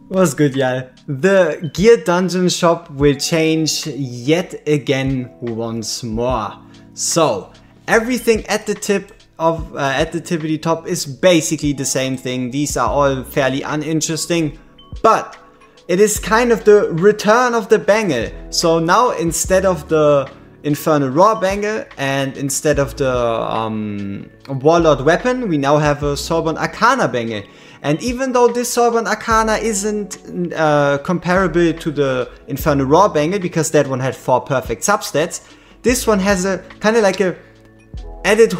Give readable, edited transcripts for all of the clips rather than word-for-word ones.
What's good, y'all? The gear dungeon shop will change yet again once more. So everything at the tippity top is basically the same thing. These are all fairly uninteresting, but it is kind of the return of the bangle. So now instead of the Infernal Raw bangle and instead of the Warlord weapon, we now have a Sorbonne Arcana bangle. And even though this Sorbonne Arcana isn't comparable to the Infernal Raw bangle because that one had 4 perfect substats, this one has a kind of like a added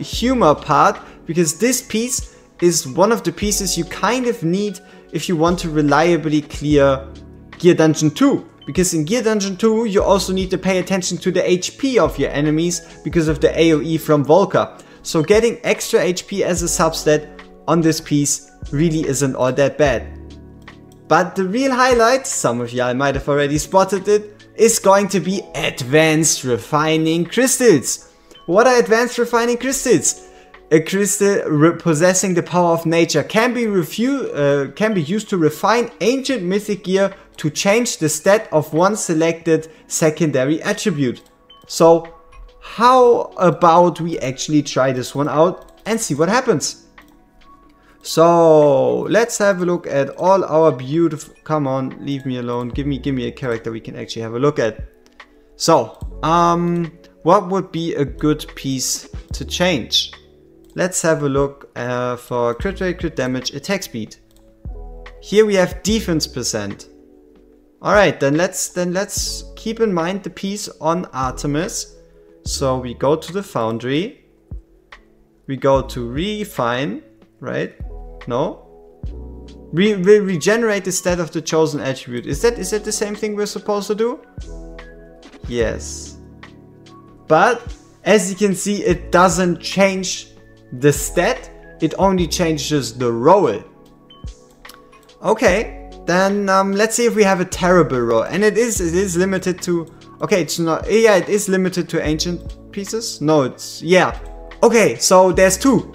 humor part, because this piece is one of the pieces you kind of need if you want to reliably clear Gear Dungeon 2. Because in Gear Dungeon 2 you also need to pay attention to the HP of your enemies because of the AoE from Volker. So getting extra HP as a substat on this piece really isn't all that bad. But the real highlight, some of y'all might have already spotted it, is going to be Advanced Refining Crystals. What are Advanced Refining Crystals? A crystal possessing the power of nature can be used to refine ancient mythic gear to change the stat of one selected secondary attribute. So how about we actually try this one out and see what happens? So let's have a look at all our beautiful, come on, leave me alone, give me a character we can actually have a look at. So, what would be a good piece to change? Let's have a look for crit rate, crit damage, attack speed. Here we have defense percent. Alright, then let's keep in mind the piece on Artemis. So we go to the foundry. We go to refine, right? No? We will regenerate the stat of the chosen attribute. Is that the same thing we're supposed to do? Yes. But as you can see, it doesn't change the stat, it only changes the roll. Okay, then let's see if we have a terrible roll. And it is limited to, okay, it's not, yeah, it is limited to ancient pieces. No, it's, yeah. Okay, so there's two.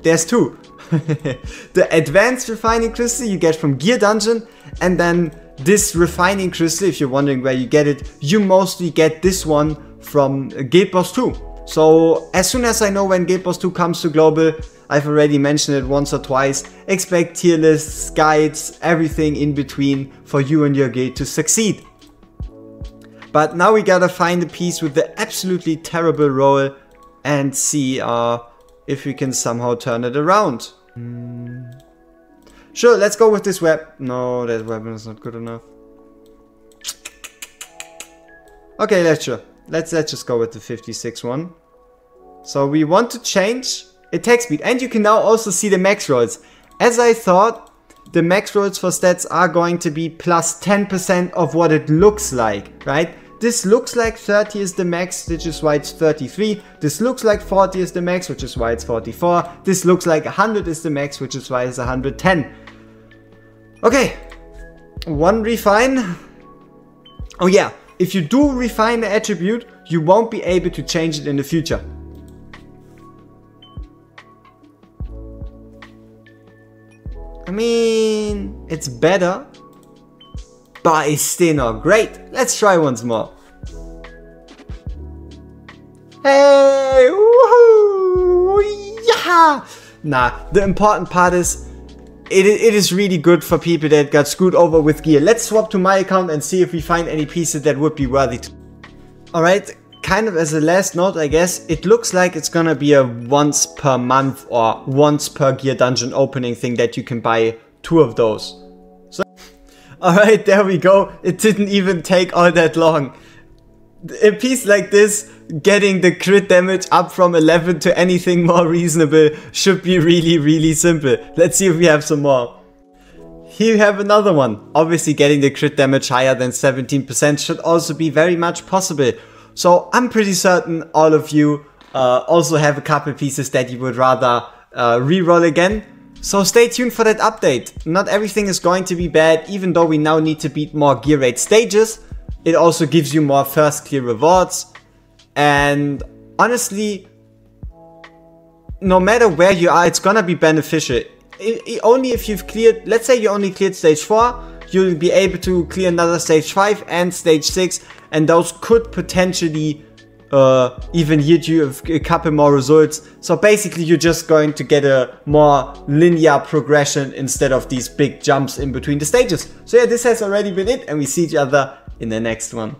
The Advanced Refining Crystal you get from Gear Dungeon, and then this Refining Crystal, if you're wondering where you get it, you mostly get this one from Guild Boss 2. So as soon as I know when Guild Boss 2 comes to global, I've already mentioned it once or twice, expect tier lists, guides, everything in between for you and your guild to succeed. But now we gotta find a piece with the absolutely terrible roll and see if we can somehow turn it around. Sure, let's go with this weapon. No, that weapon is not good enough. Okay, let's just go with the 56 one. So we want to change attack speed, and you can now also see the max rolls. As I thought, the max rolls for stats are going to be plus 10% of what it looks like, right? This looks like 30 is the max, which is why it's 33. This looks like 40 is the max, which is why it's 44. This looks like 100 is the max, which is why it's 110. Okay, one refine. Oh yeah, if you do refine the attribute, you won't be able to change it in the future. I mean, it's better, but it's still not great. Let's try once more. Hey, woohoo, yeah! Nah, the important part is, it is really good for people that got screwed over with gear. Let's swap to my account and see if we find any pieces that would be worthy to. Alright, kind of as a last note, I guess, it looks like it's gonna be a once per month or once per Gear Dungeon opening thing that you can buy 2 of those. So, alright, there we go. It didn't even take all that long. A piece like this, getting the crit damage up from 11 to anything more reasonable should be really simple. Let's see if we have some more. Here you have another one. Obviously getting the crit damage higher than 17% should also be very much possible. So I'm pretty certain all of you also have a couple pieces that you would rather reroll again. So stay tuned for that update. Not everything is going to be bad, even though we now need to beat more gear rate stages. It also gives you more first clear rewards. And honestly, no matter where you are, it's gonna be beneficial. Only if you've cleared, let's say you only cleared stage 4, you'll be able to clear another stage 5 and stage 6, and those could potentially even yield you a couple more results. So basically you're just going to get a more linear progression instead of these big jumps in between the stages. So yeah, this has already been it, and we see each other in the next one.